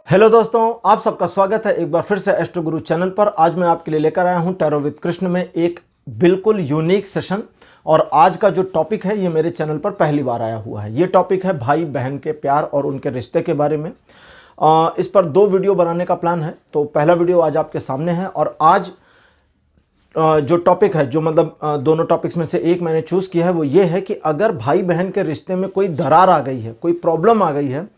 Hello दोस्तों, आप सबका स्वागत है एक बार फिर से एस्ट्रो गुरु चैनल पर। आज मैं आपके लिए लेकर आया हूं टैरो विद कृष्ण में एक बिल्कुल यूनिक सेशन। और आज का जो टॉपिक है ये मेरे चैनल पर पहली बार आया हुआ है। ये टॉपिक है भाई बहन के प्यार और उनके रिश्ते के बारे में। इस पर 2 वीडियो बनाने का प्लान है। तो पहला वीडियो आज आपके सामने है और आज जो टॉपिक है, जो दोनों टॉपिक्स में से एक मैंने चूज़ किया है, वो ये है कि अगर भाई बहन के रिश्ते में कोई दरार आ गई है, कोई प्रॉब्लम आ गई है,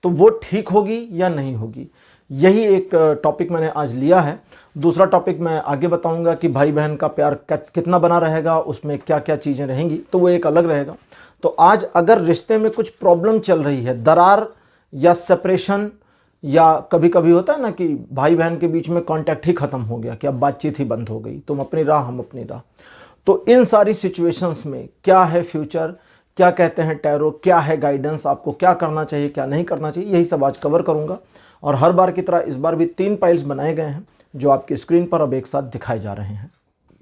तो वो ठीक होगी या नहीं होगी। यही एक टॉपिक मैंने आज लिया है। दूसरा टॉपिक मैं आगे बताऊंगा कि भाई बहन का प्यार कितना बना रहेगा, उसमें क्या क्या चीज़ें रहेंगी, तो वो एक अलग रहेगा। तो आज अगर रिश्ते में कुछ प्रॉब्लम चल रही है, दरार या सेपरेशन, या कभी कभी होता है ना कि भाई बहन के बीच में कांटेक्ट ही ख़त्म हो गया, कि अब बातचीत ही बंद हो गई, तुम अपनी राह हम अपनी राह। तो इन सारी सिचुएशंस में क्या है फ्यूचर, क्या कहते हैं टैरो, क्या है गाइडेंस, आपको क्या करना चाहिए क्या नहीं करना चाहिए, यही सब आज कवर करूंगा। और हर बार की तरह इस बार भी 3 पाइल्स बनाए गए हैं जो आपकी स्क्रीन पर अब एक साथ दिखाए जा रहे हैं।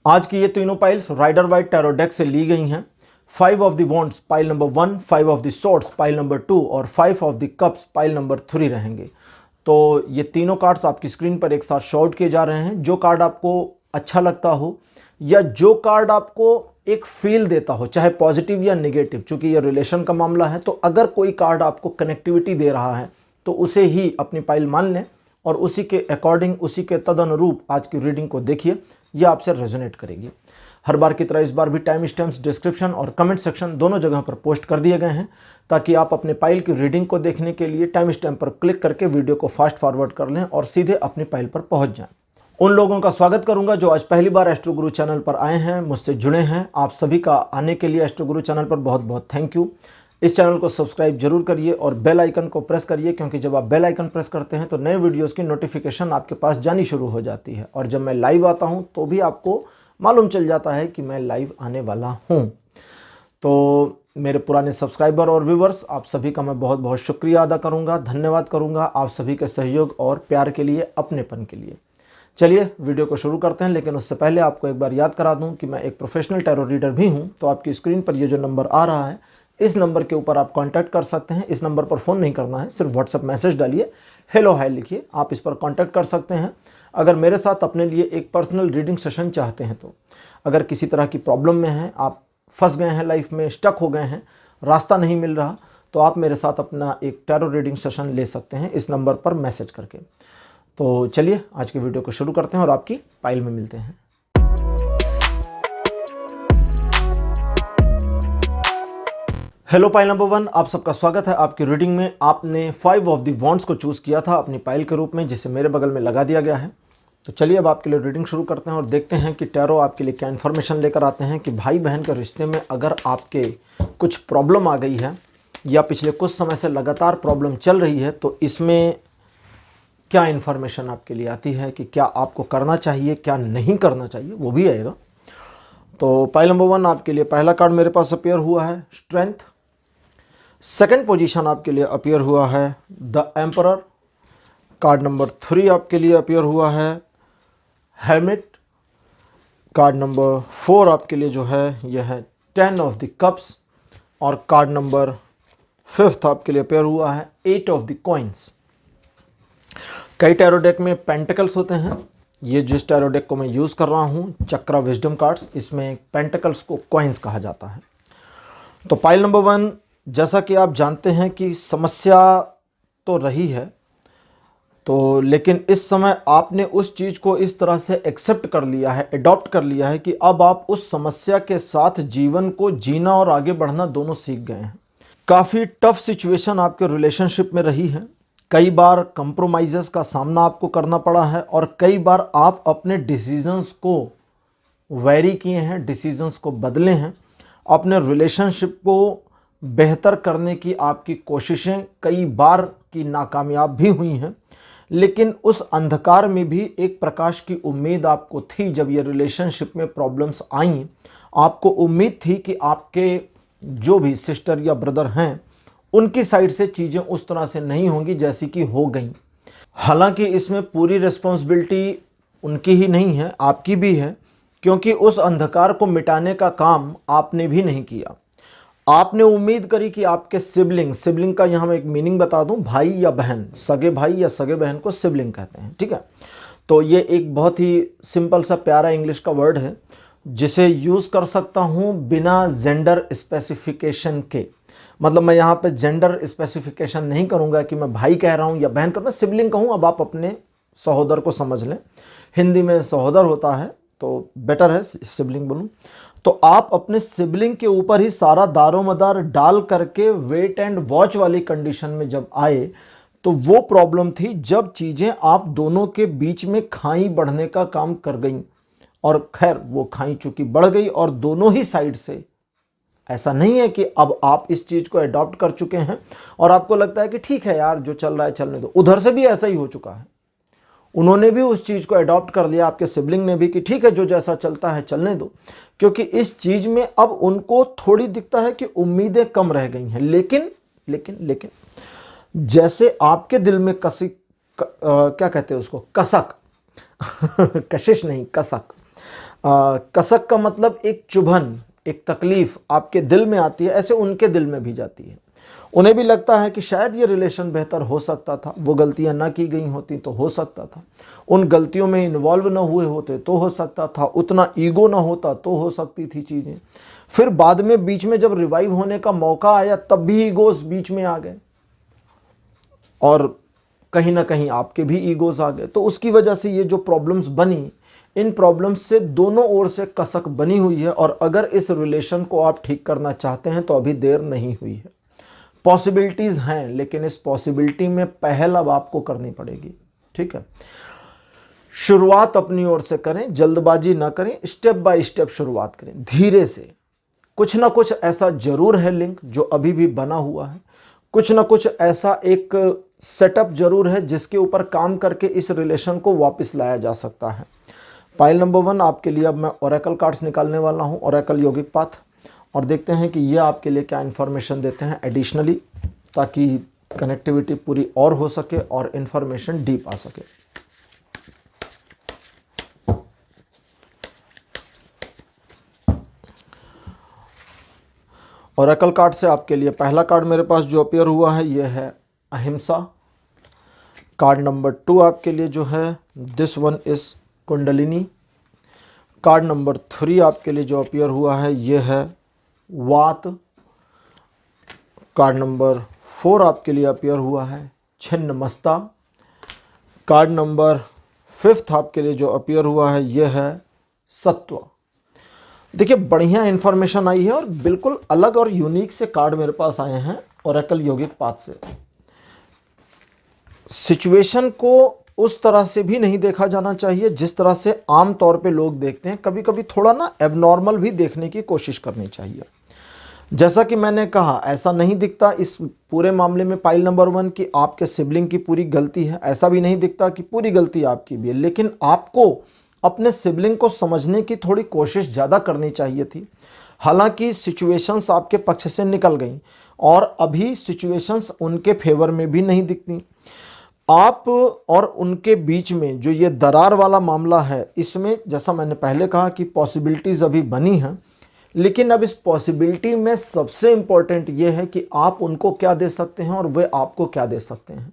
आज की ये तीनों piles rider white tarot deck से ली गई हैं। 5 of the wands pile number 1, 5 of the swords pile number 2 और 5 of the cups pile number 3 रहेंगे। तो ये तीनों कार्ड्स आपकी स्क्रीन पर एक साथ शॉर्ट किए जा रहे हैं। जो कार्ड आपको अच्छा लगता हो या जो कार्ड आपको एक फील देता हो, चाहे पॉजिटिव या नेगेटिव, चूंकि ये रिलेशन का मामला है, तो अगर कोई कार्ड आपको कनेक्टिविटी दे रहा है तो उसे ही अपनी पाइल मान लें और उसी के अकॉर्डिंग, उसी के तदनुरूप आज की रीडिंग को देखिए। यह आपसे रेजोनेट करेगी। हर बार की तरह इस बार भी टाइम स्टैम्प्स डिस्क्रिप्शन और कमेंट सेक्शन दोनों जगह पर पोस्ट कर दिए गए हैं, ताकि आप अपने पाइल की रीडिंग को देखने के लिए टाइम स्टैम्प पर क्लिक करके वीडियो को फास्ट फॉरवर्ड कर लें और सीधे अपनी पाइल पर पहुंच जाएं। उन लोगों का स्वागत करूंगा जो आज पहली बार एस्ट्रो गुरु चैनल पर आए हैं, मुझसे जुड़े हैं। आप सभी का आने के लिए एस्ट्रो गुरु चैनल पर बहुत बहुत थैंक यू। इस चैनल को सब्सक्राइब जरूर करिए और बेल आइकन को प्रेस करिए, क्योंकि जब आप बेल आइकन प्रेस करते हैं तो नए वीडियोस की नोटिफिकेशन आपके पास जानी शुरू हो जाती है। और जब मैं लाइव आता हूं तो भी आपको मालूम चल जाता है कि मैं लाइव आने वाला हूं। तो मेरे पुराने सब्सक्राइबर और व्यूवर्स, आप सभी का मैं बहुत बहुत शुक्रिया अदा करूंगा, धन्यवाद करूंगा आप सभी के सहयोग और प्यार के लिए, अपनेपन के लिए। चलिए वीडियो को शुरू करते हैं, लेकिन उससे पहले आपको एक बार याद करा दूं कि मैं एक प्रोफेशनल टैरो रीडर भी हूं। तो आपकी स्क्रीन पर ये जो नंबर आ रहा है, इस नंबर के ऊपर आप कांटेक्ट कर सकते हैं। इस नंबर पर फ़ोन नहीं करना है, सिर्फ व्हाट्सएप मैसेज डालिए, हेलो हाय लिखिए, आप इस पर कांटेक्ट कर सकते हैं। अगर मेरे साथ अपने लिए एक पर्सनल रीडिंग सेशन चाहते हैं, तो अगर किसी तरह की प्रॉब्लम में हैं, आप फंस गए हैं लाइफ में, स्टक हो गए हैं, रास्ता नहीं मिल रहा, तो आप मेरे साथ अपना एक टैरो रीडिंग सेशन ले सकते हैं इस नंबर पर मैसेज करके। तो चलिए आज के वीडियो को शुरू करते हैं और आपकी पाइल में मिलते हैं। हेलो पाइल नंबर 1, आप सबका स्वागत है आपकी रीडिंग में। आपने 5 ऑफ द वॉन्ड्स को चूज़ किया था अपनी पाइल के रूप में, जिसे मेरे बगल में लगा दिया गया है। तो चलिए अब आपके लिए रीडिंग शुरू करते हैं और देखते हैं कि टैरो आपके लिए क्या इन्फॉर्मेशन लेकर आते हैं कि भाई बहन के रिश्ते में अगर आपके कुछ प्रॉब्लम आ गई है या पिछले कुछ समय से लगातार प्रॉब्लम चल रही है, तो इसमें क्या इन्फॉर्मेशन आपके लिए आती है कि क्या आपको करना चाहिए, क्या नहीं करना चाहिए, वो भी आएगा। तो पाइल नंबर 1 आपके लिए पहला कार्ड मेरे पास अपीयर हुआ है स्ट्रेंथ। सेकंड पोजीशन आपके लिए अपीयर हुआ है द एम्परर। कार्ड नंबर 3 आपके लिए अपीयर हुआ है हेर्मिट। कार्ड नंबर 4 आपके लिए जो है यह है 10 ऑफ द कप्स। और कार्ड नंबर 5 आपके लिए अपीयर हुआ है 8 ऑफ द कॉइन्स। कई टैरो डेक में पेंटिकल्स होते हैं। ये जिस टैरो डेक को मैं यूज़ कर रहा हूँ, चक्रा विजडम कार्ड्स, इसमें पेंटिकल्स को कॉइन्स कहा जाता है। तो पाइल नंबर 1, जैसा कि आप जानते हैं कि समस्या तो रही है, तो लेकिन इस समय आपने उस चीज़ को इस तरह से एक्सेप्ट कर लिया है, अडॉप्ट कर लिया है कि अब आप उस समस्या के साथ जीवन को जीना और आगे बढ़ना दोनों सीख गए हैं। काफ़ी टफ सिचुएशन आपके रिलेशनशिप में रही है। कई बार कंप्रोमाइज़ेस का सामना आपको करना पड़ा है और कई बार आप अपने डिसीजंस को वेरी किए हैं, डिसीजंस को बदले हैं। अपने रिलेशनशिप को बेहतर करने की आपकी कोशिशें कई बार की नाकामयाब भी हुई हैं, लेकिन उस अंधकार में भी एक प्रकाश की उम्मीद आपको थी। जब ये रिलेशनशिप में प्रॉब्लम्स आईं, आपको उम्मीद थी कि आपके जो भी सिस्टर या ब्रदर हैं, उनकी साइड से चीज़ें उस तरह से नहीं होंगी जैसी कि हो गई। हालांकि इसमें पूरी रिस्पॉन्सिबिलिटी उनकी ही नहीं है, आपकी भी है, क्योंकि उस अंधकार को मिटाने का काम आपने भी नहीं किया। आपने उम्मीद करी कि आपके सिबलिंग का यहां मैं एक मीनिंग बता दूं, भाई या बहन, सगे भाई या सगे बहन को सिबलिंग कहते हैं, ठीक है। तो ये एक बहुत ही सिंपल सा प्यारा इंग्लिश का वर्ड है जिसे यूज कर सकता हूं बिना जेंडर स्पेसिफिकेशन के। मतलब मैं यहां पे जेंडर स्पेसिफिकेशन नहीं करूंगा कि मैं भाई कह रहा हूं या बहन कर रहा हूं, सिबलिंग कहूं। अब आप अपने सहोदर को समझ लें, हिंदी में सहोदर होता है तो बेटर है सिबलिंग बोलूं। तो आप अपने सिबलिंग के ऊपर ही सारा दारोमदार डाल करके वेट एंड वॉच वाली कंडीशन में जब आए तो वो प्रॉब्लम थी जब चीजें आप दोनों के बीच में खाई बढ़ने का काम कर गई। और खैर वो खाई चूंकि बढ़ गई और दोनों ही साइड से, ऐसा नहीं है कि अब आप इस चीज को अडॉप्ट कर चुके हैं और आपको लगता है कि ठीक है यार जो चल रहा है चलने दो, उधर से भी ऐसा ही हो चुका है। उन्होंने भी उस चीज को अडॉप्ट कर लिया, आपके सिबलिंग ने भी, कि ठीक है जो जैसा चलता है चलने दो। क्योंकि इस चीज में अब उनको थोड़ी दिखता है कि उम्मीदें कम रह गई हैं। लेकिन लेकिन लेकिन जैसे आपके दिल में क्या कहते हैं उसको, कसक कशिश नहीं, कसक। कसक का मतलब एक चुभन, एक तकलीफ आपके दिल में आती है, ऐसे उनके दिल में भी जाती है। उन्हें भी लगता है कि शायद ये रिलेशन बेहतर हो सकता था, वो गलतियां ना की गई होती तो हो सकता था, उन गलतियों में इन्वॉल्व ना हुए होते तो हो सकता था, उतना ईगो ना होता तो हो सकती थी चीज़ें। फिर बाद में बीच में जब रिवाइव होने का मौका आया तब भी ईगोस बीच में आ गए और कहीं ना कहीं आपके भी ईगोस आ गए। तो उसकी वजह से ये जो प्रॉब्लम्स बनी, इन प्रॉब्लम्स से दोनों ओर से कसक बनी हुई है। और अगर इस रिलेशन को आप ठीक करना चाहते हैं तो अभी देर नहीं हुई है। पॉसिबिलिटीज हैं, लेकिन इस पॉसिबिलिटी में पहल अब आपको करनी पड़ेगी, ठीक है। शुरुआत अपनी ओर से करें, जल्दबाजी ना करें, स्टेप बाय स्टेप शुरुआत करें, धीरे से। कुछ ना कुछ ऐसा जरूर है लिंक जो अभी भी बना हुआ है, कुछ ना कुछ ऐसा एक सेटअप जरूर है जिसके ऊपर काम करके इस रिलेशन को वापस लाया जा सकता है। पाइल नंबर 1 आपके लिए अब मैं ओरेकल कार्ड्स निकालने वाला हूं, ओरेकल यौगिक पाथ, और देखते हैं कि ये आपके लिए क्या इन्फॉर्मेशन देते हैं एडिशनली, ताकि कनेक्टिविटी पूरी और हो सके और इन्फॉर्मेशन डीप आ सके। ओरेकल कार्ड से आपके लिए पहला कार्ड मेरे पास जो अपीयर हुआ है ये है अहिंसा। कार्ड नंबर 2 आपके लिए जो है this one is kundalini. Card number 3 आपके लिए जो अपीयर हुआ है ये है वात। कार्ड नंबर 4 आपके लिए अपीयर हुआ है छिन्नमस्ता। कार्ड नंबर 5 आपके लिए जो अपीयर हुआ है ये है सत्व। देखिए बढ़िया इंफॉर्मेशन आई है और बिल्कुल अलग और यूनिक से कार्ड मेरे पास आए हैं ओरेकल यौगिक पाथ से। सिचुएशन को उस तरह से भी नहीं देखा जाना चाहिए जिस तरह से आम तौर पे लोग देखते हैं, कभी कभी थोड़ा ना एबनॉर्मल भी देखने की कोशिश करनी चाहिए। जैसा कि मैंने कहा, ऐसा नहीं दिखता इस पूरे मामले में पाइल नंबर 1 कि आपके सिबलिंग की पूरी गलती है, ऐसा भी नहीं दिखता कि पूरी गलती आपकी भी है, लेकिन आपको अपने सिबलिंग को समझने की थोड़ी कोशिश ज़्यादा करनी चाहिए थी। हालांकि सिचुएशंस आपके पक्ष से निकल गई और अभी सिचुएशंस उनके फेवर में भी नहीं दिखती। आप और उनके बीच में जो ये दरार वाला मामला है, इसमें जैसा मैंने पहले कहा कि पॉसिबिलिटीज़ अभी बनी हैं, लेकिन अब इस पॉसिबिलिटी में सबसे इम्पॉर्टेंट ये है कि आप उनको क्या दे सकते हैं और वे आपको क्या दे सकते हैं।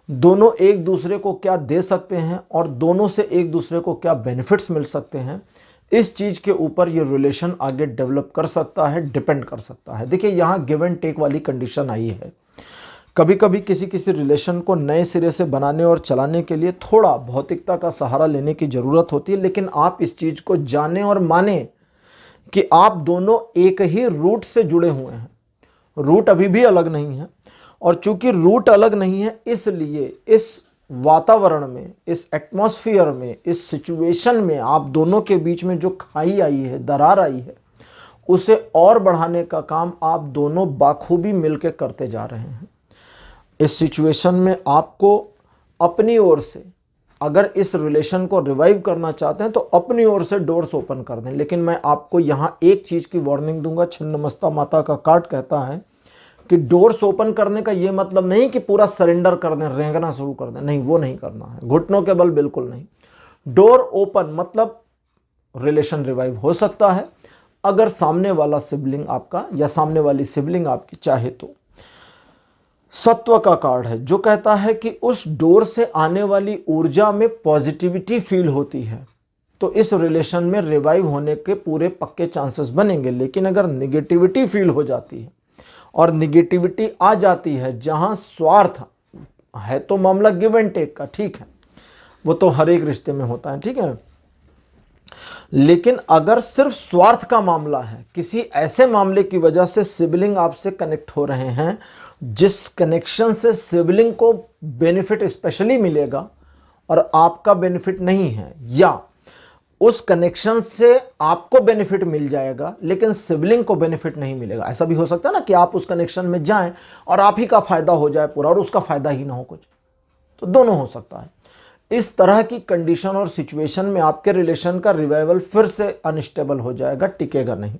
दोनों एक दूसरे को क्या दे सकते हैं और दोनों से एक दूसरे को क्या बेनिफिट्स मिल सकते हैं, इस चीज़ के ऊपर ये रिलेशन आगे डेवलप कर सकता है, डिपेंड कर सकता है। देखिए यहाँ गिव एंड टेक वाली कंडीशन आई है। कभी कभी किसी रिलेशन को नए सिरे से बनाने और चलाने के लिए थोड़ा भौतिकता का सहारा लेने की ज़रूरत होती है, लेकिन आप इस चीज़ को जानें और मानें कि आप दोनों एक ही रूट से जुड़े हुए हैं। रूट अभी भी अलग नहीं है और चूंकि रूट अलग नहीं है इसलिए इस वातावरण में, इस एटमॉस्फेयर में, इस सिचुएशन में आप दोनों के बीच में जो खाई आई है, दरार आई है, उसे और बढ़ाने का काम आप दोनों बाखूबी मिलकर करते जा रहे हैं। इस सिचुएशन में आपको अपनी ओर से, अगर इस रिलेशन को रिवाइव करना चाहते हैं तो अपनी ओर से डोर्स ओपन कर दें। लेकिन मैं आपको यहाँ एक चीज़ की वार्निंग दूंगा, छिन्नमस्ता माता का कार्ड कहता है कि डोर्स ओपन करने का ये मतलब नहीं कि पूरा सरेंडर कर दें, रेंगना शुरू कर दें, नहीं, वो नहीं करना है, घुटनों के बल बिल्कुल नहीं। डोर ओपन मतलब रिलेशन रिवाइव हो सकता है, अगर सामने वाला सिबलिंग आपका या सामने वाली सिबलिंग आपकी चाहे तो। सत्व का कार्ड है जो कहता है कि उस डोर से आने वाली ऊर्जा में पॉजिटिविटी फील होती है, तो इस रिलेशन में रिवाइव होने के पूरे पक्के चांसेस बनेंगे। लेकिन अगर निगेटिविटी फील हो जाती है और निगेटिविटी आ जाती है जहां स्वार्थ है, तो मामला गिव एंड टेक का, ठीक है, वो तो हर एक रिश्ते में होता है, ठीक है। लेकिन अगर सिर्फ स्वार्थ का मामला है, किसी ऐसे मामले की वजह से सिबलिंग आपसे कनेक्ट हो रहे हैं जिस कनेक्शन से सिबलिंग को बेनिफिट स्पेशली मिलेगा और आपका बेनिफिट नहीं है, या उस कनेक्शन से आपको बेनिफिट मिल जाएगा लेकिन सिबलिंग को बेनिफिट नहीं मिलेगा। ऐसा भी हो सकता है ना कि आप उस कनेक्शन में जाएं और आप ही का फायदा हो जाए पूरा और उसका फायदा ही ना हो कुछ, तो दोनों हो सकता है। इस तरह की कंडीशन और सिचुएशन में आपके रिलेशन का रिवाइवल फिर से अनस्टेबल हो जाएगा, टिकेगा नहीं।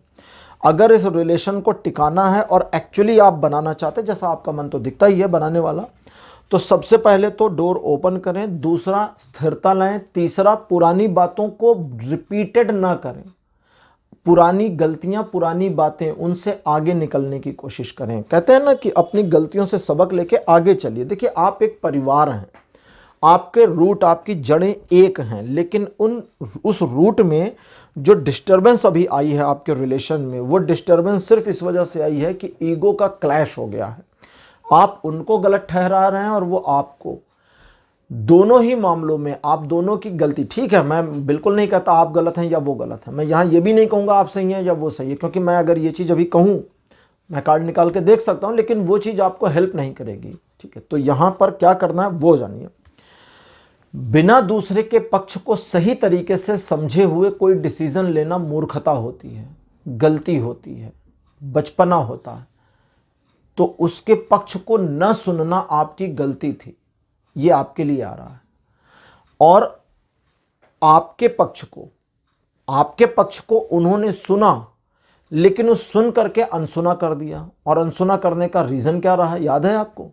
अगर इस रिलेशन को टिकाना है और एक्चुअली आप बनाना चाहते, जैसा आपका मन तो दिखता ही है बनाने वाला, तो सबसे पहले तो डोर ओपन करें, दूसरा स्थिरता लाएं, तीसरा पुरानी बातों को रिपीटेड ना करें, पुरानी गलतियां पुरानी बातें उनसे आगे निकलने की कोशिश करें। कहते हैं ना कि अपनी गलतियों से सबक लेके आगे चलिए। देखिए, आप एक परिवार हैं, आपके रूट आपकी जड़ें एक हैं, लेकिन उस रूट में जो डिस्टर्बेंस अभी आई है आपके रिलेशन में, वो डिस्टर्बेंस सिर्फ इस वजह से आई है कि ईगो का क्लैश हो गया है। आप उनको गलत ठहरा रहे हैं और वो आपको। दोनों ही मामलों में आप दोनों की गलती, ठीक है, मैं बिल्कुल नहीं कहता आप गलत हैं या वो गलत है, मैं यहाँ ये भी नहीं कहूँगा आप सही हैं या वो सही है, क्योंकि मैं अगर ये चीज़ अभी कहूँ, मैं कार्ड निकाल के देख सकता हूँ, लेकिन वो चीज़ आपको हेल्प नहीं करेगी, ठीक है। तो यहाँ पर क्या करना है वो जानिए। बिना दूसरे के पक्ष को सही तरीके से समझे हुए कोई डिसीजन लेना मूर्खता होती है, गलती होती है, बचपना होता है। तो उसके पक्ष को न सुनना आपकी गलती थी, ये आपके लिए आ रहा है। और आपके पक्ष को उन्होंने सुना, लेकिन उस सुन करके अनसुना कर दिया। और अनसुना करने का रीजन क्या रहा, याद है आपको?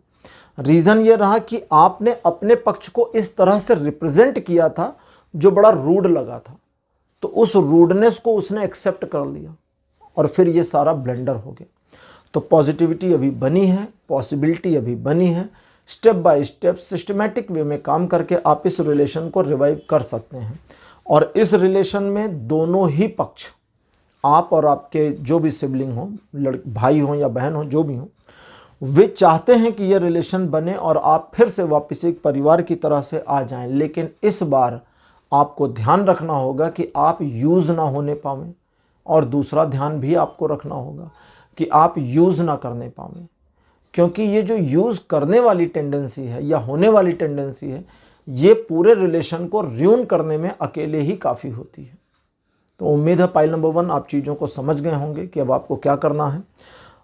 रीजन ये रहा कि आपने अपने पक्ष को इस तरह से रिप्रेजेंट किया था जो बड़ा रूड लगा था, तो उस रूडनेस को उसने एक्सेप्ट कर लिया और फिर ये सारा ब्लेंडर हो गया। तो पॉजिटिविटी अभी बनी है, पॉसिबिलिटी अभी बनी है। Step by step systematic way में काम करके आप इस रिलेशन को रिवाइव कर सकते हैं। और इस रिलेशन में दोनों ही पक्ष, आप और आपके जो भी सिबलिंग हो, भाई हो या बहन हो, जो भी हो, वे चाहते हैं कि यह रिलेशन बने और आप फिर से वापस एक परिवार की तरह से आ जाएं। लेकिन इस बार आपको ध्यान रखना होगा कि आप यूज़ ना होने पावें, और दूसरा ध्यान भी आपको रखना होगा कि आप यूज़ ना करने पावें, क्योंकि ये जो यूज़ करने वाली टेंडेंसी है या होने वाली टेंडेंसी है, ये पूरे रिलेशन को र्यून करने में अकेले ही काफ़ी होती है। तो उम्मीद है पाइल नंबर 1 आप चीज़ों को समझ गए होंगे कि अब आपको क्या करना है।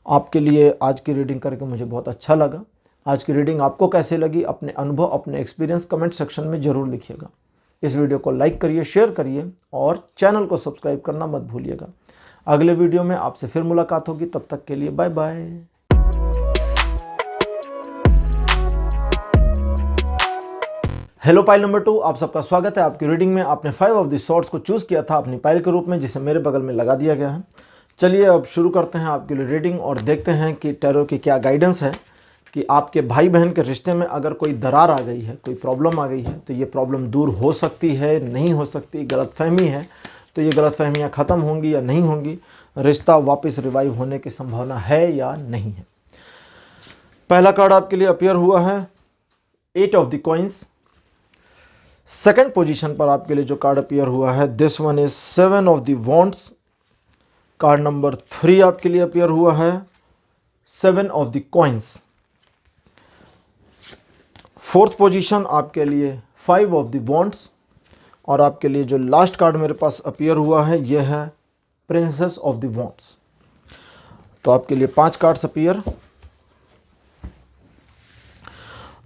आपके लिए आज की रीडिंग करके मुझे बहुत अच्छा लगा। आज की रीडिंग आपको कैसे लगी, अपने अनुभव, अपने एक्सपीरियंस कमेंट सेक्शन में ज़रूर लिखिएगा। इस वीडियो को लाइक करिए, शेयर करिए और चैनल को सब्सक्राइब करना मत भूलिएगा। अगले वीडियो में आपसे फिर मुलाकात होगी, तब तक के लिए bye bye. Hello pile number 2, आप सबका स्वागत है आपकी रीडिंग में। आपने 5 ऑफ द सॉर्ड्स को चूज़ किया था अपनी पाइल के रूप में, जिसे मेरे बगल में लगा दिया गया है। चलिए अब शुरू करते हैं आपके लिए रीडिंग और देखते हैं कि टैरो की क्या गाइडेंस है कि आपके भाई बहन के रिश्ते में अगर कोई दरार आ गई है, कोई प्रॉब्लम आ गई है, तो ये प्रॉब्लम दूर हो सकती है, नहीं हो सकती, गलतफहमी है तो ये गलतफहमियाँ ख़त्म होंगी या नहीं होंगी, रिश्ता वापस रिवाइव होने की संभावना है या नहीं है। पहला कार्ड आपके लिए अपीयर हुआ है 8 of the coins. Second position पर आपके लिए जो कार्ड अपीयर हुआ है, this one is 7 of the wands. Card number 3 आपके लिए अपीयर हुआ है 7 of the coins. Fourth position आपके लिए 5 ऑफ द वॉन्ड्स। और आपके लिए जो लास्ट कार्ड मेरे पास अपीयर हुआ है यह है प्रिंसेस ऑफ द वॉन्ड्स। तो आपके लिए 5 कार्ड्स अपीयर।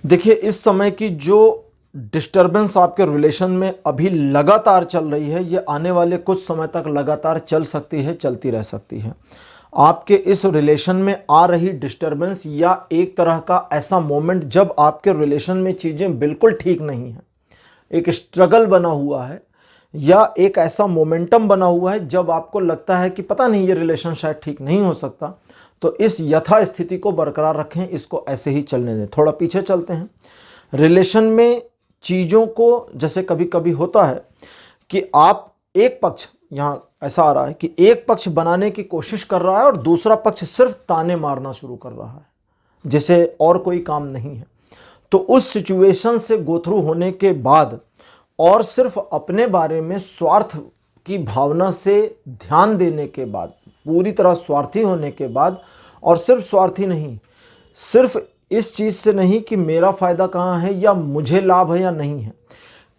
देखिए, इस समय की जो डिस्टर्बेंस आपके रिलेशन में अभी लगातार चल रही है, ये आने वाले कुछ समय तक लगातार चल सकती है, चलती रह सकती है। आपके इस रिलेशन में आ रही डिस्टर्बेंस या एक तरह का ऐसा मोमेंट जब आपके रिलेशन में चीज़ें बिल्कुल ठीक नहीं हैं, एक स्ट्रगल बना हुआ है, या एक ऐसा मोमेंटम बना हुआ है जब आपको लगता है कि पता नहीं ये रिलेशन शायद ठीक नहीं हो सकता, तो इस यथास्थिति को बरकरार रखें, इसको ऐसे ही चलने दें। थोड़ा पीछे चलते हैं। रिलेशन में चीज़ों को, जैसे कभी कभी होता है कि आप एक पक्ष, यहाँ ऐसा आ रहा है कि एक पक्ष बनाने की कोशिश कर रहा है और दूसरा पक्ष सिर्फ ताने मारना शुरू कर रहा है, जिसे और कोई काम नहीं है। तो उस सिचुएशन से गो थ्रू होने के बाद और सिर्फ अपने बारे में स्वार्थ की भावना से ध्यान देने के बाद, पूरी तरह स्वार्थी होने के बाद, और सिर्फ स्वार्थी नहीं, सिर्फ इस चीज़ से नहीं कि मेरा फ़ायदा कहाँ है या मुझे लाभ है या नहीं है,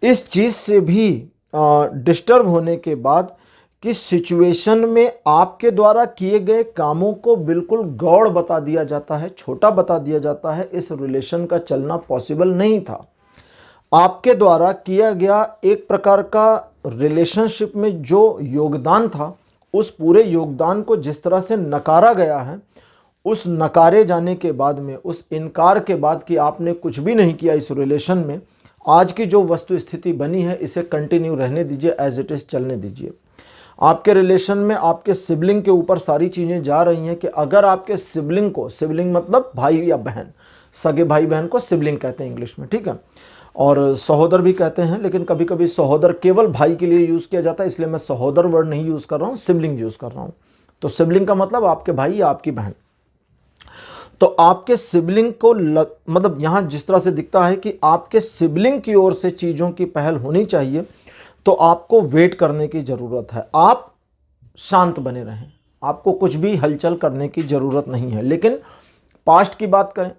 इस चीज़ से भी डिस्टर्ब होने के बाद कि सिचुएशन में आपके द्वारा किए गए कामों को बिल्कुल गौड़ बता दिया जाता है, छोटा बता दिया जाता है, इस रिलेशन का चलना पॉसिबल नहीं था। आपके द्वारा किया गया एक प्रकार का रिलेशनशिप में जो योगदान था, उस पूरे योगदान को जिस तरह से नकारा गया है, उस नकारे जाने के बाद में, उस इनकार के बाद कि आपने कुछ भी नहीं किया इस रिलेशन में, आज की जो वस्तु स्थिति बनी है इसे कंटिन्यू रहने दीजिए, एज इट इज़ चलने दीजिए। आपके रिलेशन में आपके सिबलिंग के ऊपर सारी चीज़ें जा रही हैं कि अगर आपके सिबलिंग को, सिबलिंग मतलब भाई या बहन, सगे भाई बहन को सिबलिंग कहते हैं इंग्लिश में, ठीक है, और सहोदर भी कहते हैं, लेकिन कभी कभी सहोदर केवल भाई के लिए यूज़ किया जाता है, इसलिए मैं सहोदर वर्ड नहीं यूज़ कर रहा हूँ, सिबलिंग यूज़ कर रहा हूँ। तो सिबलिंग का मतलब आपके भाई या आपकी बहन। तो आपके सिबलिंग को मतलब यहाँ जिस तरह से दिखता है कि आपके सिबलिंग की ओर से चीज़ों की पहल होनी चाहिए, तो आपको वेट करने की ज़रूरत है। आप शांत बने रहें, आपको कुछ भी हलचल करने की ज़रूरत नहीं है। लेकिन पास्ट की बात करें,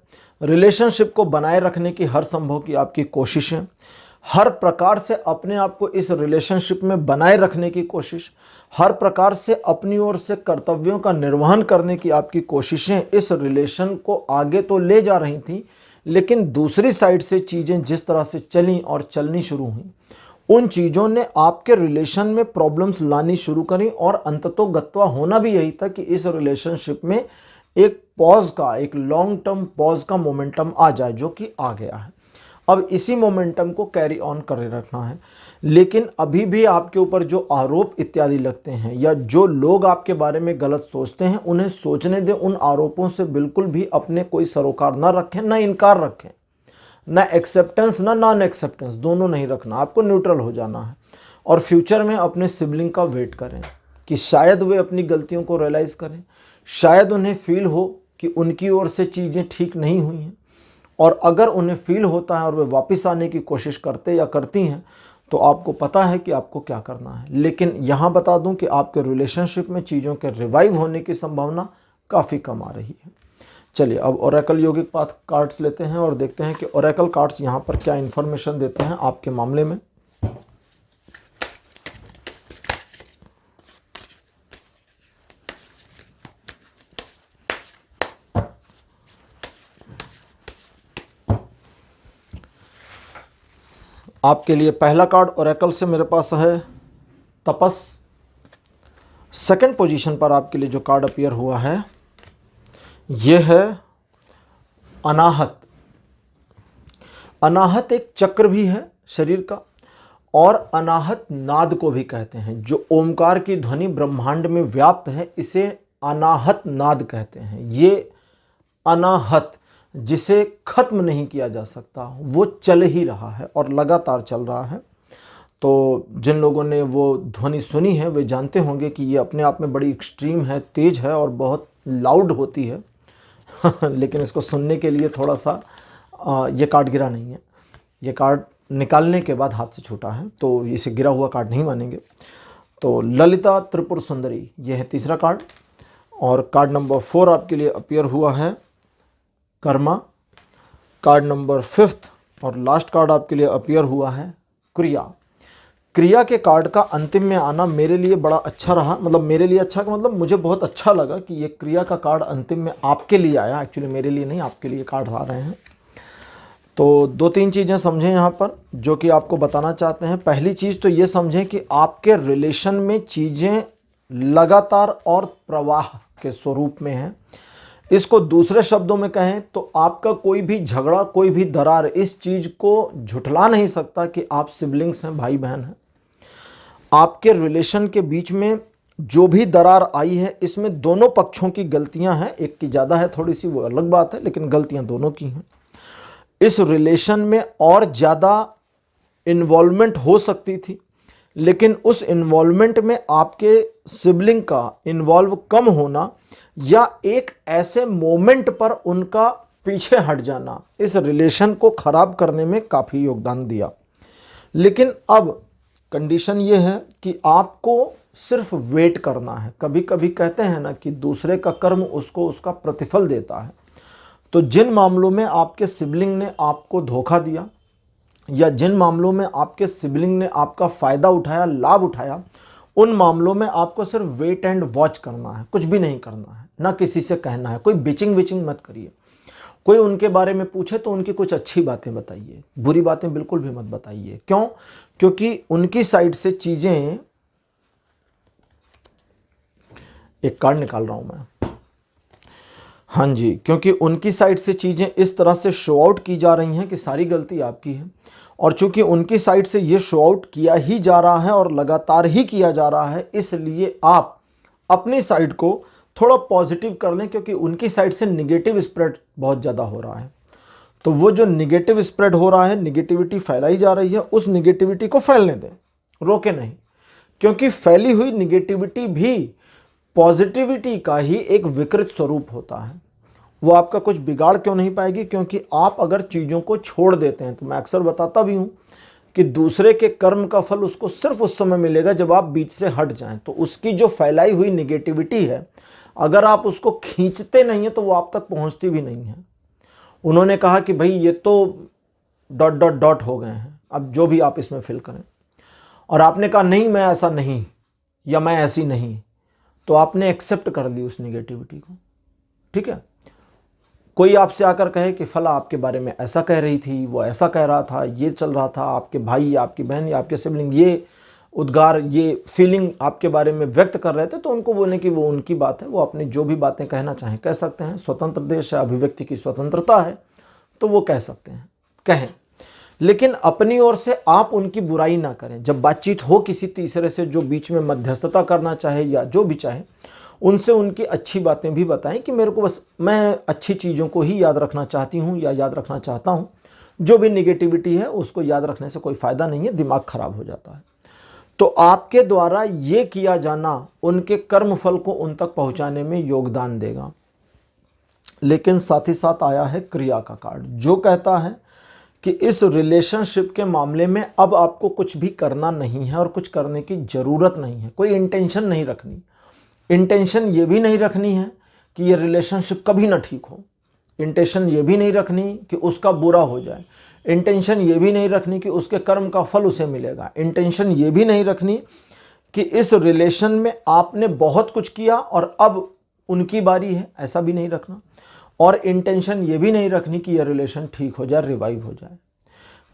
रिलेशनशिप को बनाए रखने की हर संभव की आपकी कोशिशें, हर प्रकार से अपने आप को इस रिलेशनशिप में बनाए रखने की कोशिश, हर प्रकार से अपनी ओर से कर्तव्यों का निर्वहन करने की आपकी कोशिशें इस रिलेशन को आगे तो ले जा रही थी, लेकिन दूसरी साइड से चीज़ें जिस तरह से चलीं और चलनी शुरू हुई, उन चीज़ों ने आपके रिलेशन में प्रॉब्लम्स लानी शुरू करी, और अंततोगत्वा होना भी यही था कि इस रिलेशनशिप में एक पॉज का, एक लॉन्ग टर्म पॉज का मोमेंटम आ जाए, जो कि आ गया है। अब इसी मोमेंटम को कैरी ऑन कर रखना है। लेकिन अभी भी आपके ऊपर जो आरोप इत्यादि लगते हैं या जो लोग आपके बारे में गलत सोचते हैं, उन्हें सोचने दें। उन आरोपों से बिल्कुल भी अपने कोई सरोकार ना रखें, ना इनकार रखें, ना एक्सेप्टेंस ना नॉन एक्सेप्टेंस, दोनों नहीं रखना। आपको न्यूट्रल हो जाना है और फ्यूचर में अपने सिबलिंग का वेट करें कि शायद वे अपनी गलतियों को रियलाइज़ करें, शायद उन्हें फील हो कि उनकी ओर से चीज़ें ठीक नहीं हुई हैं, और अगर उन्हें फील होता है और वे वापस आने की कोशिश करते या करती हैं, तो आपको पता है कि आपको क्या करना है। लेकिन यहाँ बता दूं कि आपके रिलेशनशिप में चीज़ों के रिवाइव होने की संभावना काफ़ी कम आ रही है। चलिए अब ओरेकल योगिक पाथ कार्ड्स लेते हैं और देखते हैं कि ओरेकल कार्ड्स यहाँ पर क्या इन्फॉर्मेशन देते हैं आपके मामले में। आपके लिए पहला कार्ड ओरेकल से मेरे पास है तपस। सेकंड पोजीशन पर आपके लिए जो कार्ड अपीयर हुआ है ये है अनाहत। अनाहत एक चक्र भी है शरीर का, और अनाहत नाद को भी कहते हैं। जो ओमकार की ध्वनि ब्रह्मांड में व्याप्त है, इसे अनाहत नाद कहते हैं। ये अनाहत जिसे खत्म नहीं किया जा सकता, वो चल ही रहा है और लगातार चल रहा है। तो जिन लोगों ने वो ध्वनि सुनी है वे जानते होंगे कि ये अपने आप में बड़ी एक्सट्रीम है, तेज है और बहुत लाउड होती है लेकिन इसको सुनने के लिए थोड़ा सा ये कार्ड गिरा नहीं है, ये कार्ड निकालने के बाद हाथ से छूटा है, तो इसे गिरा हुआ कार्ड नहीं मानेंगे। तो ललिता त्रिपुर सुंदरी, ये है तीसरा कार्ड। और कार्ड नंबर 4 आपके लिए अपीयर हुआ है कर्मा। कार्ड नंबर 5 और लास्ट कार्ड आपके लिए अपीयर हुआ है क्रिया। क्रिया के कार्ड का अंतिम में आना मेरे लिए बड़ा अच्छा रहा, मतलब मेरे लिए अच्छा का मतलब मुझे बहुत अच्छा लगा कि ये क्रिया का कार्ड अंतिम में आपके लिए आया। एक्चुअली मेरे लिए नहीं, आपके लिए कार्ड आ रहे हैं। तो 2-3 चीज़ें समझें यहाँ पर जो कि आपको बताना चाहते हैं। पहली चीज़ तो ये समझें कि आपके रिलेशन में चीज़ें लगातार और प्रवाह के स्वरूप में हैं। इसको दूसरे शब्दों में कहें तो आपका कोई भी झगड़ा, कोई भी दरार इस चीज़ को झुठला नहीं सकता कि आप सिबलिंग्स हैं, भाई बहन हैं। आपके रिलेशन के बीच में जो भी दरार आई है, इसमें दोनों पक्षों की गलतियां हैं। एक की ज़्यादा है थोड़ी सी, वो अलग बात है, लेकिन गलतियां दोनों की हैं। इस रिलेशन में और ज़्यादा इन्वॉल्वमेंट हो सकती थी, लेकिन उस इन्वॉल्वमेंट में आपके सिबलिंग का इन्वॉल्व कम होना या एक ऐसे मोमेंट पर उनका पीछे हट जाना इस रिलेशन को ख़राब करने में काफ़ी योगदान दिया। लेकिन अब कंडीशन ये है कि आपको सिर्फ वेट करना है। कभी कभी कहते हैं ना कि दूसरे का कर्म उसको उसका प्रतिफल देता है। तो जिन मामलों में आपके सिबलिंग ने आपको धोखा दिया या जिन मामलों में आपके सिबलिंग ने आपका फ़ायदा उठाया, लाभ उठाया, उन मामलों में आपको सिर्फ वेट एंड वॉच करना है, कुछ भी नहीं करना है, ना किसी से कहना है। कोई बिचिंग विचिंग मत करिए। कोई उनके बारे में पूछे तो उनकी कुछ अच्छी बातें बताइए, बुरी बातें बिल्कुल भी मत बताइए। क्यों? क्योंकि उनकी साइड से चीज़ें, एक कार्ड निकाल रहा हूं मैं, हाँ जी, क्योंकि उनकी साइड से चीज़ें इस तरह से शो आउट की जा रही हैं कि सारी गलती आपकी है। और चूंकि उनकी साइड से ये शो आउट किया ही जा रहा है और लगातार ही किया जा रहा है, इसलिए आप अपनी साइड को थोड़ा पॉजिटिव कर लें, क्योंकि उनकी साइड से निगेटिव स्प्रेड बहुत ज़्यादा हो रहा है। तो वो जो निगेटिव स्प्रेड हो रहा है, निगेटिविटी फैलाई जा रही है, उस निगेटिविटी को फैलने दें, रोके नहीं। क्योंकि फैली हुई निगेटिविटी भी पॉजिटिविटी का ही एक विकृत स्वरूप होता है। वो आपका कुछ बिगाड़ क्यों नहीं पाएगी? क्योंकि आप अगर चीज़ों को छोड़ देते हैं, तो मैं अक्सर बताता भी हूँ कि दूसरे के कर्म का फल उसको सिर्फ उस समय मिलेगा जब आप बीच से हट जाएं। तो उसकी जो फैलाई हुई निगेटिविटी है, अगर आप उसको खींचते नहीं हैं तो वो आप तक पहुंचती भी नहीं है। उन्होंने कहा कि भाई ये तो डॉट डॉट डॉट हो गए हैं, अब जो भी आप इसमें फिल करें, और आपने कहा नहीं मैं ऐसा नहीं या मैं ऐसी नहीं, तो आपने एक्सेप्ट कर ली उस निगेटिविटी को। ठीक है? कोई आपसे आकर कहे कि फला आपके बारे में ऐसा कह रही थी, वो ऐसा कह रहा था, ये चल रहा था, आपके भाई या आपकी बहन या आपके सिबलिंग ये उद्गार, ये फीलिंग आपके बारे में व्यक्त कर रहे थे, तो उनको बोले कि वो उनकी बात है, वो अपनी जो भी बातें कहना चाहें कह सकते हैं। स्वतंत्र देश है, अभिव्यक्ति की स्वतंत्रता है, तो वो कह सकते हैं, कहें। लेकिन अपनी ओर से आप उनकी बुराई ना करें। जब बातचीत हो किसी तीसरे से जो बीच में मध्यस्थता करना चाहे या जो भी चाहे, उनसे उनकी अच्छी बातें भी बताएं कि मेरे को बस, मैं अच्छी चीज़ों को ही याद रखना चाहती हूँ या याद रखना चाहता हूँ, जो भी निगेटिविटी है उसको याद रखने से कोई फ़ायदा नहीं है, दिमाग खराब हो जाता है। तो आपके द्वारा ये किया जाना उनके कर्म फल को उन तक पहुँचाने में योगदान देगा। लेकिन साथ ही साथ आया है क्रिया का कार्ड, जो कहता है कि इस रिलेशनशिप के मामले में अब आपको कुछ भी करना नहीं है और कुछ करने की ज़रूरत नहीं है। कोई इंटेंशन नहीं रखनी। इंटेंशन ये भी नहीं रखनी है कि ये रिलेशनशिप कभी ना ठीक हो। इंटेंशन ये भी नहीं रखनी कि उसका बुरा हो जाए। इंटेंशन ये भी नहीं रखनी कि उसके कर्म का फल उसे मिलेगा। इंटेंशन ये भी नहीं रखनी कि इस रिलेशन में आपने बहुत कुछ किया और अब उनकी बारी है, ऐसा भी नहीं रखना। और इंटेंशन ये भी नहीं रखनी कि यह रिलेशन ठीक हो जाए, रिवाइव हो जाए।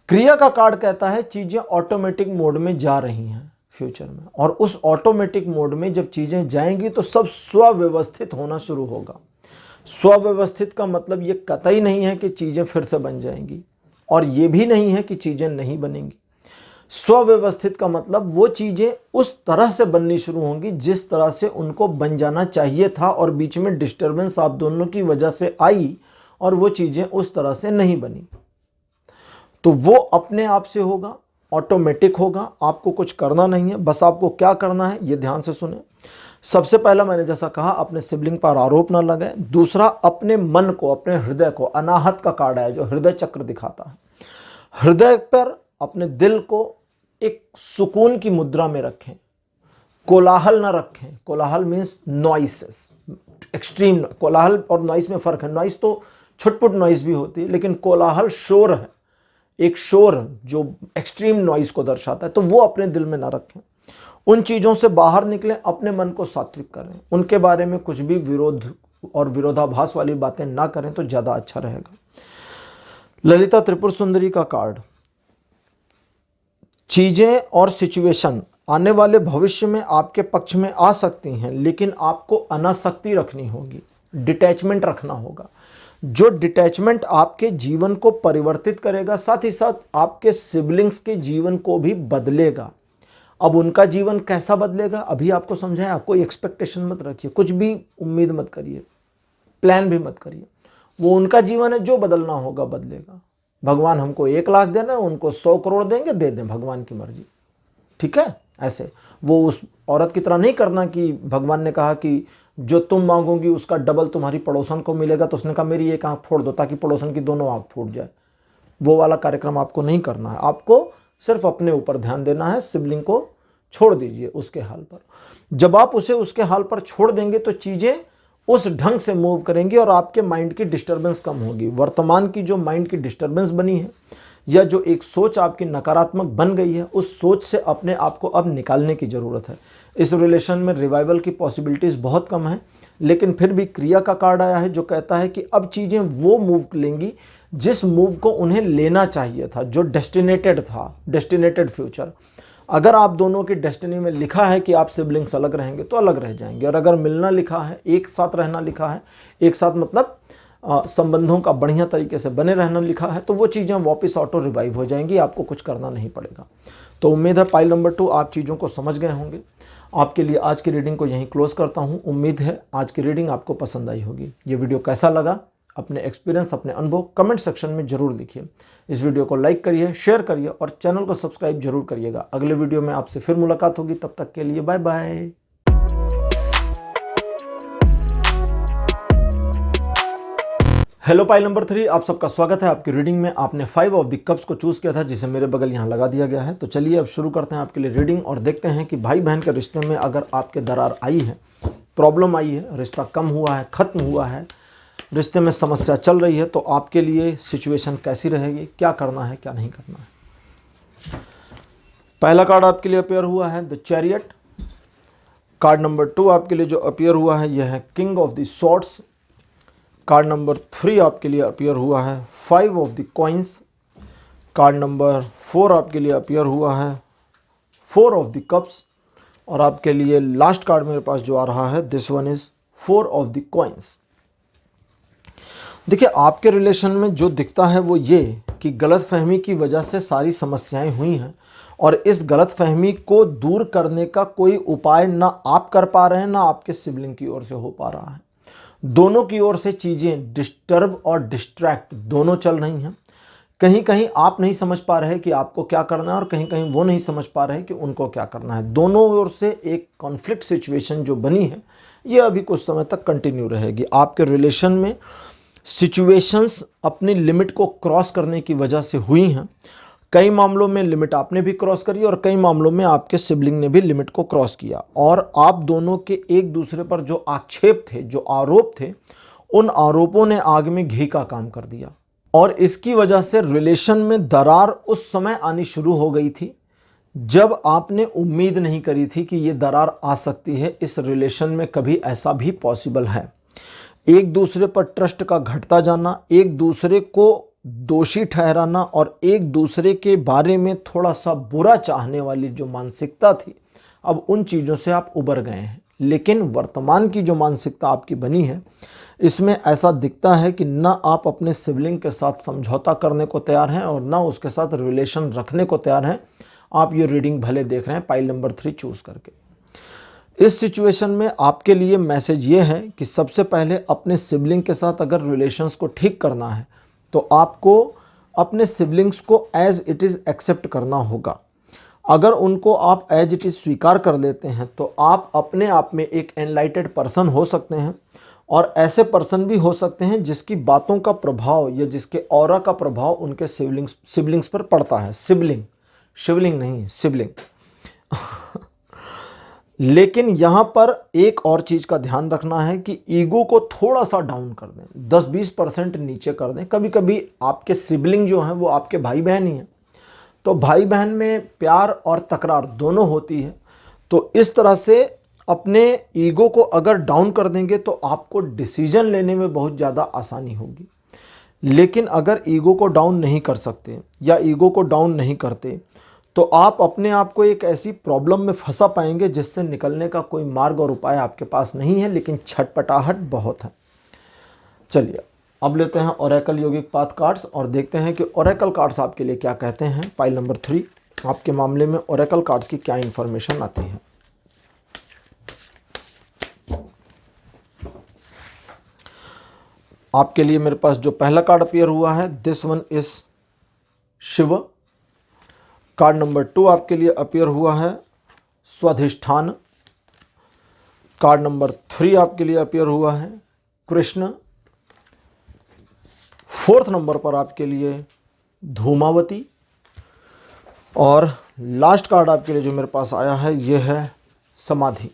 क्रिया का कार्ड कहता है चीज़ें ऑटोमेटिक मोड में जा रही हैं फ्यूचर में, और उस ऑटोमेटिक मोड में जब चीज़ें जाएंगी तो सब स्वव्यवस्थित होना शुरू होगा। स्वव्यवस्थित का मतलब ये कतई नहीं है कि चीज़ें फिर से बन जाएंगी, और ये भी नहीं है कि चीज़ें नहीं बनेंगी। स्वव्यवस्थित का मतलब वो चीज़ें उस तरह से बननी शुरू होंगी जिस तरह से उनको बन जाना चाहिए था, और बीच में डिस्टर्बेंस आप दोनों की वजह से आई और वो चीज़ें उस तरह से नहीं बनी। तो वो अपने आप से होगा, ऑटोमेटिक होगा, आपको कुछ करना नहीं है। बस आपको क्या करना है ये ध्यान से सुने। सबसे पहला मैंने जैसा कहा, अपने सिबलिंग पर आरोप ना लगाएं। दूसरा, अपने मन को, अपने हृदय को, अनाहत का कार्ड है जो हृदय चक्र दिखाता है, हृदय पर अपने दिल को एक सुकून की मुद्रा में रखें। कोलाहल ना रखें। कोलाहल मीन्स नॉइसेस, एक्सट्रीम। कोलाहल और नॉइस में फ़र्क है। नॉइस तो छुटपुट नॉइस भी होती है, लेकिन कोलाहल शोर है, एक शोर जो एक्सट्रीम नॉइस को दर्शाता है। तो वो अपने दिल में ना रखें। उन चीज़ों से बाहर निकलें, अपने मन को सात्विक करें। उनके बारे में कुछ भी विरोध और विरोधाभास वाली बातें ना करें तो ज़्यादा अच्छा रहेगा। ललिता त्रिपुर सुंदरी का कार्ड, चीज़ें और सिचुएशन आने वाले भविष्य में आपके पक्ष में आ सकती हैं, लेकिन आपको अनासक्ति रखनी होगी, डिटैचमेंट रखना होगा। जो डिटैचमेंट आपके जीवन को परिवर्तित करेगा, साथ ही साथ आपके सिबलिंग्स के जीवन को भी बदलेगा। अब उनका जीवन कैसा बदलेगा अभी आपको समझाया, कोई एक्सपेक्टेशन मत रखिए, कुछ भी उम्मीद मत करिए, प्लान भी मत करिए। वो उनका जीवन है, जो बदलना होगा बदलेगा। भगवान हमको 1 लाख देना है, उनको 100 करोड़ देंगे, दे दें, भगवान की मर्जी। ठीक है, ऐसे वो उस औरत की तरह नहीं करना कि भगवान ने कहा कि जो तुम मांगोगी उसका डबल तुम्हारी पड़ोसन को मिलेगा, तो उसने कहा मेरी एक आंख फोड़ दो ताकि पड़ोसन की दोनों आंख फूट जाए। वो वाला कार्यक्रम आपको नहीं करना है। आपको सिर्फ अपने ऊपर ध्यान देना है। सिबलिंग को छोड़ दीजिए उसके हाल पर। जब आप उसे उसके हाल पर छोड़ देंगे तो चीजें उस ढंग से मूव करेंगी और आपके माइंड की डिस्टर्बेंस कम होगी। वर्तमान की जो माइंड की डिस्टर्बेंस बनी है या जो एक सोच आपकी नकारात्मक बन गई है, उस सोच से अपने आप को अब निकालने की ज़रूरत है। इस रिलेशन में रिवाइवल की पॉसिबिलिटीज़ बहुत कम है, लेकिन फिर भी क्रिया का कार्ड आया है जो कहता है कि अब चीज़ें वो मूव लेंगी जिस मूव को उन्हें लेना चाहिए था, जो डेस्टिनेटेड था, डेस्टिनेटेड फ्यूचर। अगर आप दोनों की डेस्टिनी में लिखा है कि आप सिबलिंग्स अलग रहेंगे तो अलग रह जाएंगे, और अगर मिलना लिखा है, एक साथ रहना लिखा है, एक साथ मतलब संबंधों का बढ़िया तरीके से बने रहना लिखा है, तो वो चीज़ें वापस ऑटो रिवाइव हो जाएंगी, आपको कुछ करना नहीं पड़ेगा। तो उम्मीद है पाइल नंबर 2 आप चीज़ों को समझ गए होंगे। आपके लिए आज की रीडिंग को यहीं क्लोज करता हूँ। उम्मीद है आज की रीडिंग आपको पसंद आई होगी। ये वीडियो कैसा लगा, अपने एक्सपीरियंस, अपने अनुभव कमेंट सेक्शन में जरूर लिखिए। इस वीडियो को लाइक करिए, शेयर करिए और चैनल को सब्सक्राइब जरूर करिएगा। अगले वीडियो में आपसे फिर मुलाकात होगी, तब तक के लिए bye bye. Hello pile number 3, आप सबका स्वागत है आपकी रीडिंग में। आपने 5 ऑफ द कप्स को चूज किया था, जिसे मेरे बगल यहाँ लगा दिया गया है। तो चलिए अब शुरू करते हैं आपके लिए रीडिंग और देखते हैं कि भाई बहन के रिश्ते में अगर आपके दरार आई है, प्रॉब्लम आई है, रिश्ता कम हुआ है, खत्म हुआ है, रिश्ते में समस्या चल रही है, तो आपके लिए सिचुएशन कैसी रहेगी, क्या करना है, क्या नहीं करना है। पहला कार्ड आपके लिए अपेयर हुआ है द चैरियट। कार्ड नंबर 2 आपके लिए जो अपेयर हुआ है यह है king of the swords. Card number 3 आपके लिए अपियर हुआ है 5 of the coins. Card number 4 आपके लिए अपियर हुआ है 4 ऑफ द कप्स। और आपके लिए लास्ट कार्ड मेरे पास जो आ रहा है this one is 4 of the coins. देखिए, आपके रिलेशन में जो दिखता है वो ये कि गलतफहमी की वजह से सारी समस्याएं हुई हैं, और इस गलतफहमी को दूर करने का कोई उपाय ना आप कर पा रहे हैं, ना आपके सिबलिंग की ओर से हो पा रहा है। दोनों की ओर से चीज़ें डिस्टर्ब और डिस्ट्रैक्ट दोनों चल रही हैं। कहीं कहीं आप नहीं समझ पा रहे कि आपको क्या करना है, और कहीं कहीं वो नहीं समझ पा रहे कि उनको क्या करना है। दोनों ओर से एक कॉन्फ्लिक्ट सिचुएशन जो बनी है, ये अभी कुछ समय तक कंटिन्यू रहेगी। आपके रिलेशन में सिचुएशंस अपनी लिमिट को क्रॉस करने की वजह से हुई हैं। कई मामलों में लिमिट आपने भी क्रॉस करी और कई मामलों में आपके सिबलिंग ने भी लिमिट को क्रॉस किया, और आप दोनों के एक दूसरे पर जो आक्षेप थे, जो आरोप थे, उन आरोपों ने आग में घी का काम कर दिया। और इसकी वजह से रिलेशन में दरार उस समय आनी शुरू हो गई थी जब आपने उम्मीद नहीं करी थी कि ये दरार आ सकती है। इस रिलेशन में कभी ऐसा भी पॉसिबल है। एक दूसरे पर ट्रस्ट का घटता जाना, एक दूसरे को दोषी ठहराना और एक दूसरे के बारे में थोड़ा सा बुरा चाहने वाली जो मानसिकता थी, अब उन चीज़ों से आप उबर गए हैं। लेकिन वर्तमान की जो मानसिकता आपकी बनी है, इसमें ऐसा दिखता है कि ना आप अपने सिबलिंग के साथ समझौता करने को तैयार हैं और ना उसके साथ रिलेशन रखने को तैयार हैं। आप ये रीडिंग भले देख रहे हैं पाइल नंबर 3 चूज करके। इस सिचुएशन में आपके लिए मैसेज ये है कि सबसे पहले अपने सिबलिंग के साथ अगर रिलेशंस को ठीक करना है तो आपको अपने सिबलिंग्स को एज इट इज़ एक्सेप्ट करना होगा। अगर उनको आप एज इट इज़ स्वीकार कर लेते हैं तो आप अपने आप में एक एनलाइटेड पर्सन हो सकते हैं, और ऐसे पर्सन भी हो सकते हैं जिसकी बातों का प्रभाव या जिसके ऑरा का प्रभाव उनके सिबलिंग्स पर पड़ता है। शिवलिंग नहीं, सिबलिंग। लेकिन यहाँ पर एक और चीज़ का ध्यान रखना है कि ईगो को थोड़ा सा डाउन कर दें, 10-20% नीचे कर दें। कभी कभी आपके सिबलिंग जो हैं वो आपके भाई बहन ही हैं, तो भाई बहन में प्यार और तकरार दोनों होती है। तो इस तरह से अपने ईगो को अगर डाउन कर देंगे तो आपको डिसीजन लेने में बहुत ज़्यादा आसानी होगी। लेकिन अगर ईगो को डाउन नहीं कर सकते या ईगो को डाउन नहीं करते तो आप अपने आप को एक ऐसी प्रॉब्लम में फंसा पाएंगे जिससे निकलने का कोई मार्ग और उपाय आपके पास नहीं है, लेकिन छटपटाहट बहुत है। चलिए अब लेते हैं ओरेकल योगिक पाथ कार्ड्स और देखते हैं कि ओरेकल कार्ड्स आपके लिए क्या कहते हैं। पाइल नंबर 3 आपके मामले में ओरेकल कार्ड्स की क्या इंफॉर्मेशन आती है। आपके लिए मेरे पास जो पहला कार्ड अपीयर हुआ है, this one is Shiv. Card number 2 आपके लिए अपीयर हुआ है स्वाधिष्ठान। कार्ड नंबर 3 आपके लिए अपीयर हुआ है कृष्ण। 4th नंबर पर आपके लिए धूमावती। और लास्ट कार्ड आपके लिए जो मेरे पास आया है ये है समाधि।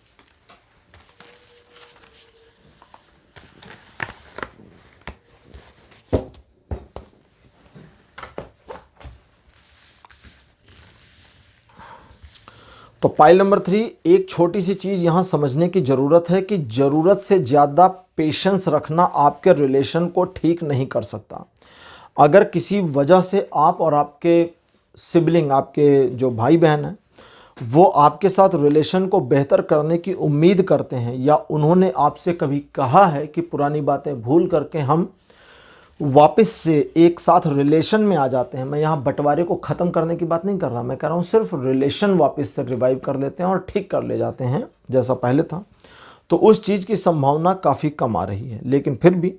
तो पाइल नंबर 3, एक छोटी सी चीज़ यहाँ समझने की ज़रूरत है कि ज़रूरत से ज़्यादा पेशेंस रखना आपके रिलेशन को ठीक नहीं कर सकता। अगर किसी वजह से आप और आपके सिबलिंग, आपके जो भाई बहन हैं, वो आपके साथ रिलेशन को बेहतर करने की उम्मीद करते हैं या उन्होंने आपसे कभी कहा है कि पुरानी बातें भूल करके हम वापस से एक साथ रिलेशन में आ जाते हैं। मैं यहाँ बंटवारे को ख़त्म करने की बात नहीं कर रहा, मैं कह रहा हूँ सिर्फ रिलेशन वापस से रिवाइव कर लेते हैं और ठीक कर ले जाते हैं जैसा पहले था, तो उस चीज़ की संभावना काफ़ी कम आ रही है। लेकिन फिर भी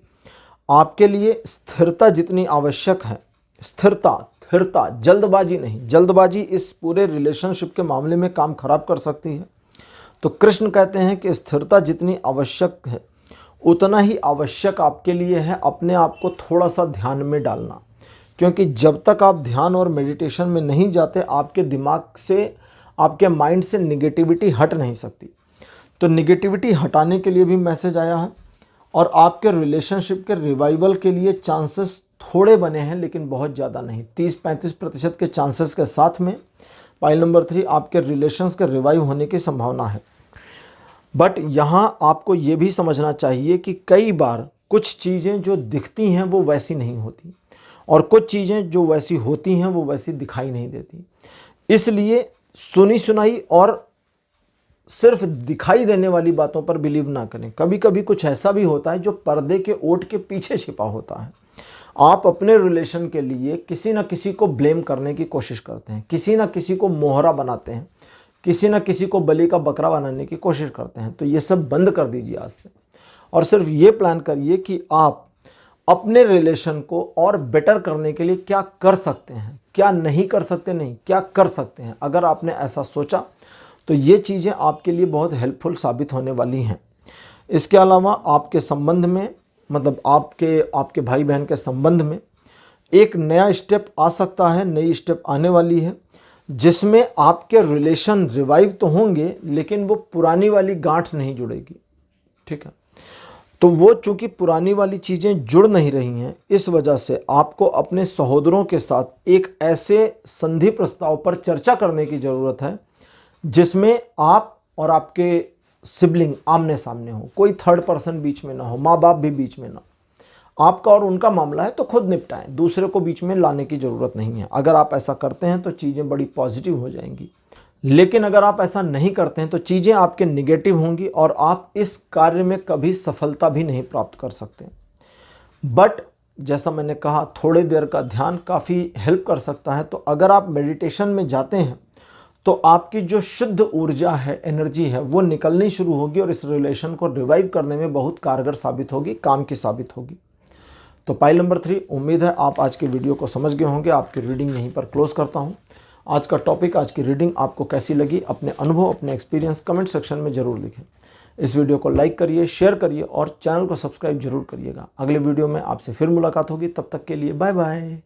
आपके लिए स्थिरता जितनी आवश्यक है, स्थिरता, जल्दबाजी नहीं, जल्दबाजी इस पूरे रिलेशनशिप के मामले में काम खराब कर सकती है। तो कृष्ण कहते हैं कि स्थिरता जितनी आवश्यक है उतना ही आवश्यक आपके लिए है अपने आप को थोड़ा सा ध्यान में डालना, क्योंकि जब तक आप ध्यान और मेडिटेशन में नहीं जाते आपके दिमाग से, आपके माइंड से निगेटिविटी हट नहीं सकती। तो निगेटिविटी हटाने के लिए भी मैसेज आया है और आपके रिलेशनशिप के रिवाइवल के लिए चांसेस थोड़े बने हैं, लेकिन बहुत ज़्यादा नहीं। 30-35% के चांसेस के साथ में पाइल नंबर 3 आपके रिलेशंस के रिवाइव होने की संभावना है। बट यहाँ आपको ये भी समझना चाहिए कि कई बार कुछ चीज़ें जो दिखती हैं वो वैसी नहीं होती और कुछ चीज़ें जो वैसी होती हैं वो वैसी दिखाई नहीं देती। इसलिए सुनी सुनाई और सिर्फ दिखाई देने वाली बातों पर बिलीव ना करें। कभी कभी कुछ ऐसा भी होता है जो पर्दे के ओट के पीछे छिपा होता है। आप अपने रिलेशन के लिए किसी न किसी को ब्लेम करने की कोशिश करते हैं, किसी न किसी को मोहरा बनाते हैं, किसी न किसी को बलि का बकरा बनाने की कोशिश करते हैं। तो ये सब बंद कर दीजिए आज से और सिर्फ ये प्लान करिए कि आप अपने रिलेशन को और बेटर करने के लिए क्या कर सकते हैं, क्या नहीं कर सकते, नहीं क्या कर सकते हैं। अगर आपने ऐसा सोचा तो ये चीज़ें आपके लिए बहुत हेल्पफुल साबित होने वाली हैं। इसके अलावा आपके संबंध में, मतलब आपके भाई बहन के संबंध में एक नया स्टेप आ सकता है, नई स्टेप आने वाली है जिसमें आपके रिलेशन रिवाइव तो होंगे लेकिन वो पुरानी वाली गांठ नहीं जुड़ेगी। ठीक है, तो वो चूंकि पुरानी वाली चीज़ें जुड़ नहीं रही हैं, इस वजह से आपको अपने सहोदरों के साथ एक ऐसे संधि प्रस्ताव पर चर्चा करने की ज़रूरत है जिसमें आप और आपके सिबलिंग आमने सामने हो, कोई थर्ड पर्सन बीच में ना हो, माँ बाप भी बीच में ना। आपका और उनका मामला है तो खुद निपटाएं, दूसरे को बीच में लाने की ज़रूरत नहीं है। अगर आप ऐसा करते हैं तो चीज़ें बड़ी पॉजिटिव हो जाएंगी, लेकिन अगर आप ऐसा नहीं करते हैं तो चीज़ें आपके निगेटिव होंगी और आप इस कार्य में कभी सफलता भी नहीं प्राप्त कर सकते। बट जैसा मैंने कहा, थोड़ी देर का ध्यान काफ़ी हेल्प कर सकता है। तो अगर आप मेडिटेशन में जाते हैं तो आपकी जो शुद्ध ऊर्जा है, एनर्जी है, वो निकलनी शुरू होगी और इस रिलेशन को रिवाइव करने में बहुत कारगर साबित होगी, काम की साबित होगी। तो पाइल नंबर 3, उम्मीद है आप आज के वीडियो को समझ गए होंगे। आपकी रीडिंग यहीं पर क्लोज करता हूं। आज का टॉपिक, आज की रीडिंग आपको कैसी लगी, अपने अनुभव, अपने एक्सपीरियंस कमेंट सेक्शन में ज़रूर लिखें। इस वीडियो को लाइक करिए, शेयर करिए और चैनल को सब्सक्राइब जरूर करिएगा। अगले वीडियो में आपसे फिर मुलाकात होगी, तब तक के लिए बाय बाय।